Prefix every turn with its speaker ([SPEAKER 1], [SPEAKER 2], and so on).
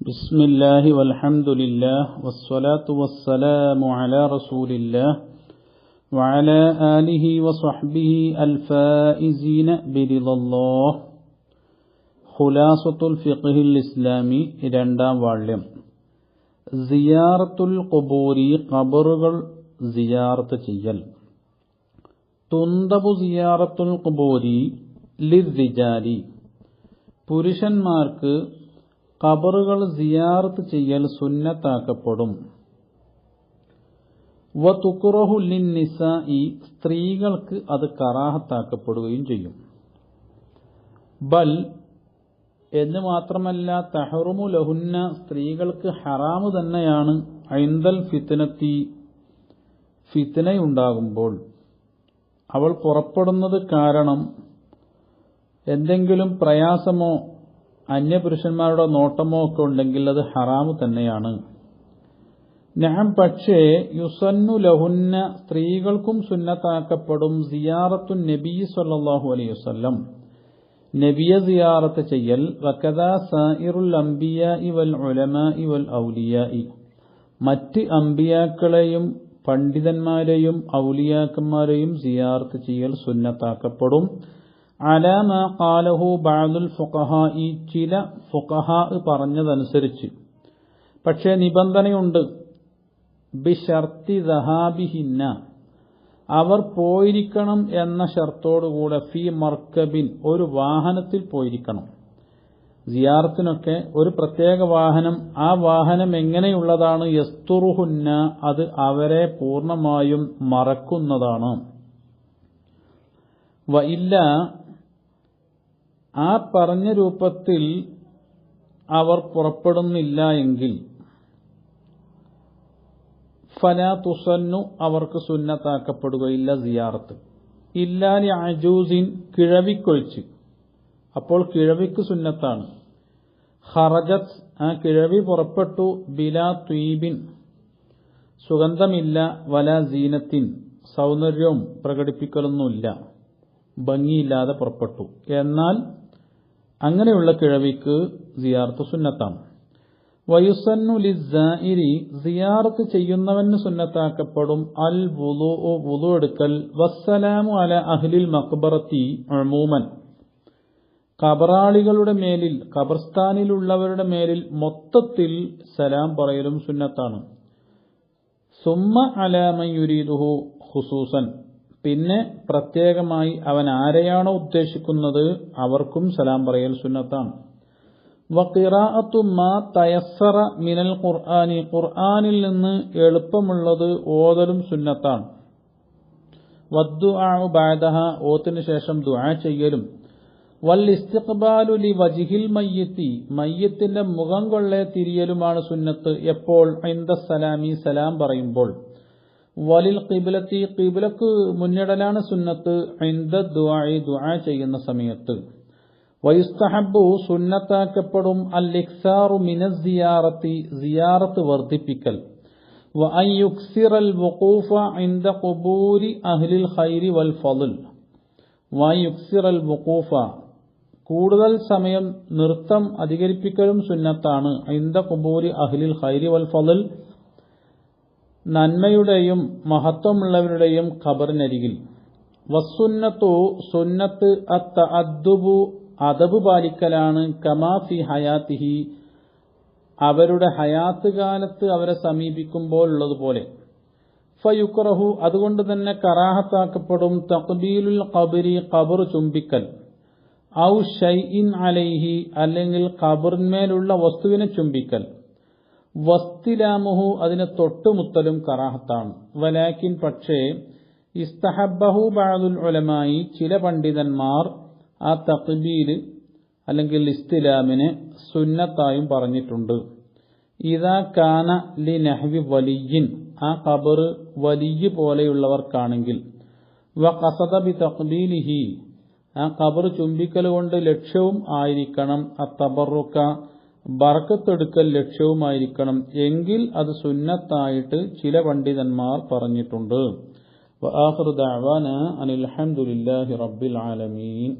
[SPEAKER 1] بسم الله والحمد لله والصلاة والسلام على رسول الله وعلى آله وصحبه الفائزين برضا الله. خلاصة الفقه الإسلامي രണ്ടാം വാള്യം. സിയാറത്തുൽ ഖുബൂരി, ഖബറുകൾ സിയാറത്ത് ചെയ്യൽ. തുന്തബു സിയാറത്തുൽ ഖുബൂരി ലിർരിജാലി, പുരുഷന്മാർക്ക് ഖബറുകൾ സിയാറത്ത് ചെയ്യൽ സുന്നത്താക്കപ്പെടും. വതുക്റഹു ലിന്നിസാഇ, സ്ത്രീകൾക്ക് അത് കറാഹത്താക്കപ്പെടുകയും ചെയ്യും. ബൽ, എന്ന് മാത്രമല്ല, തഹറുമു ലഹുന്ന, സ്ത്രീകൾക്ക് ഹറാമു തന്നെയാണ്. ഐന്ദൽ ഫിത്നത്തി, ഫിത്നയുണ്ടാകുമ്പോൾ, അവൾ പുറപ്പെടുന്നത് കാരണം എന്തെങ്കിലും പ്രയാസമോ അന്യപുരുഷന്മാരുടെ നോട്ടമോ ഒക്കെ ഉണ്ടെങ്കിൽ അത് ഹറാമു തന്നെയാണ്. നഅം, പക്ഷേ യുസന്നു ലഹുന്ന, സ്ത്രീകൾക്കും സുന്നത്താക്കപ്പെടും സിയാറത്തു നബി സല്ലല്ലാഹു അലൈഹി വസല്ലം, നബിയെ സിയാറത്ത് ചെയ്യൽ. വകദാ സായിറുൽ അംബിയാഇ വൽ ഉലമാഇ വൽ ഔലിയാഇ, മറ്റ് അംബിയാക്കളെയും പണ്ഡിതന്മാരെയും ഔലിയാക്കന്മാരെയും സിയാറത്ത് ചെയ്യൽ സുന്നത്താക്കപ്പെടും. അലാമ ഖാലഹു ബഅദുൽ ഫുഖഹാഇ, ചില ഫുഖഹാ പറഞ്ഞതനുസരിച്ച്. പക്ഷേ നിബന്ധനയുണ്ട്. ബിശർത്തി ദഹാബിഹിന്ന, അവർ പോയിരിക്കണം എന്ന ഷർത്തോടുകൂടെ. ഫി മർക്കബിൻ, ഒരു വാഹനത്തിൽ പോയിരിക്കണം. സിയാറത്തിനൊക്കെ ഒരു പ്രത്യേക വാഹനം. ആ വാഹനം എങ്ങനെയുള്ളതാണ്? യസ്തുറുഹുന്ന, അത് അവരെ പൂർണ്ണമായും മറക്കുന്നതാണ്. വ ഇല്ല, ആ പറഞ്ഞ രൂപത്തിൽ അവർ പുറപ്പെടുന്നില്ല എങ്കിൽ ഫലാ തുസന്നു, അവർക്ക് സുന്നത്താക്കപ്പെടുകയില്ല സിയാറത്ത്. ഇല്ലാലി അജൂസിൻ, കിഴവിക്കൊഴിച്ച്. അപ്പോൾ കിഴവിക്ക് സുന്നത്താണ്. ഖറജത്ത്, ആ കിഴവി പുറപ്പെട്ടു. ബിലാ ത്വീബിൻ, സുഗന്ധമില്ല. വലാ സീനത്തിൻ, സൗന്ദര്യവും പ്രകടിപ്പിക്കലൊന്നുമില്ല, ഭംഗിയില്ലാതെ പുറപ്പെട്ടു. എന്നാൽ അങ്ങനെയുള്ള കിഴവിക്ക് സിയാറത്ത് സുന്നത്താണ്. വയുസന്നു ലിസ്സായിരി, സിയാറത്ത് ചെയ്യുന്നവന് സുന്നത്താക്കപ്പെടും. അൽ വുളൂഉ, വുളു എടുക്കൽ. വസ്സലാമു അല അഹ്ലിൽ മഖ്ബറത്തി ഉമൂമൻ, ഖബറാളികളുടെ മേലിൽ, ഖബർസ്ഥാനിലുള്ളവരുടെ മേലിൽ മൊത്തത്തിൽ സലാം പറയലും സുന്നത്താണ്. സുമ്മ അലാ മൻ യുരീദുഹു ഖുസൂസൻ, പിന്നെ പ്രത്യേകമായി അവൻ ആരെയാണോ ഉദ്ദേശിക്കുന്നത് അവർക്കും സലാം പറയൽ സുന്നത്താണ്. വഖിറാഅത്തു മാ തയസ്സറ മിനൽ ഖുർആനി, ഖുർആനിൽ നിന്ന് എളുപ്പമുള്ളത് ഓതലും സുന്നത്താണ്. വദ്ദുആഉ ബഅദഹ, ഓത്തിന് ശേഷം ദുആ ചെയ്യലും. വൽ ഇസ്തിഖ്ബാലു ലി വജ്ഹിൽ മയ്യിത്തി, മയ്യത്തിന്റെ മുഖം കൊള്ളെ തിരിയലുമാണ് സുന്നത്ത്. എപ്പോൾ? ഇൻദ സലാമി, സലാം പറയുമ്പോൾ. വലിൽ ഖിബ്ലത്തി, ഖിബ്ലക്ക് മുന്നിടലാണ് സുന്നത്ത്. ഇൻദ ദുആഇ, ദുആ ചെയ്യുന്ന സമയത്ത്. വയുസ്തഹബ്ബു, സുന്നത്താക്കപ്പെടും. അൽ ഇക്സാറു മിനസ് സിയാറത്തി, സിയാറത്ത് വർദ്ധിപ്പിക്കൽ. വ അൻ യുക്സിറൽ വുഖൂഫ ഇൻദ ഖുബൂരി അഹ്ലിൽ ഖൈരി വൽ ഫളൽ. വ യുക്സിറൽ വുഖൂഫ, കൂടുതൽ സമയം നൃത്തം അധികരിപ്പിക്കലും സുന്നത്താണ്. ഇൻദ ഖുബൂരി അഹ്ലിൽ ഖൈരി വൽ ഫളൽ, നന്മയുടെയും മഹത്വമുള്ളവരുടെയും ഖബറിനരികിൽ. വസ്സുന്നത്തു, സുന്നത്ത് അത്തഅദ്ദുബു, അദബ് പാലിക്കലാണ്. കമാ ഫി ഹയാത്തിഹി, അവരുടെ ഹയാത്ത് കാലത്ത് അവരെ സമീപിക്കുമ്പോൾ ഉള്ളതുപോലെ. ഫയുക്റഹു, അതുകൊണ്ട് തന്നെ കറാഹത്താക്കപ്പെടും. തഖ്ബീലുൽ ഖബരി, ഖബർ ചുംബിക്കൽ. ഔ ഷൈഇൻ അലൈഹി, അല്ലെങ്കിൽ ഖബറിന്മേലുള്ള വസ്തുവിനെ ചുംബിക്കൽ. വസ്തിലാമുഹു, അതിനെ തൊട്ടുമുത്തലും കറാഹത്താണ്. വലാകിൻ, പക്ഷേ ഇസ്തഹബ്ബഹു ബഅദുൽ ഉലമായി, ചില പണ്ഡിതന്മാർ ആ തഖ്ബീൽ അല്ലെങ്കിൽ ഇസ്തിലാമിനെ സുന്നത്തായും പറഞ്ഞിട്ടുണ്ട്. ഇദാ കാന ലി നഹ്വി വലിയ്യിൻ, ആ ഖബർ വലിയ്യ് പോലെയുള്ളവർക്കാണെങ്കിൽ. വ ഖസദ ബി തഖ്ബീലിഹി, ആ ഖബർ ചുംബിക്കൽ കൊണ്ട് ലക്ഷ്യവും ആയിരിക്കണം. അത്തബറുക, ബർക്കത്തെടുക്കൽ ലക്ഷ്യവുമായിരിക്കണം എങ്കിൽ അത് സുന്നത്തായിട്ട് ചില പണ്ഡിതന്മാർ പറഞ്ഞിട്ടുണ്ട്. വആഖിറു ദഅവാനാ അനിൽ ഹംദുലില്ലാഹി റബ്ബിൽ ആലമീൻ.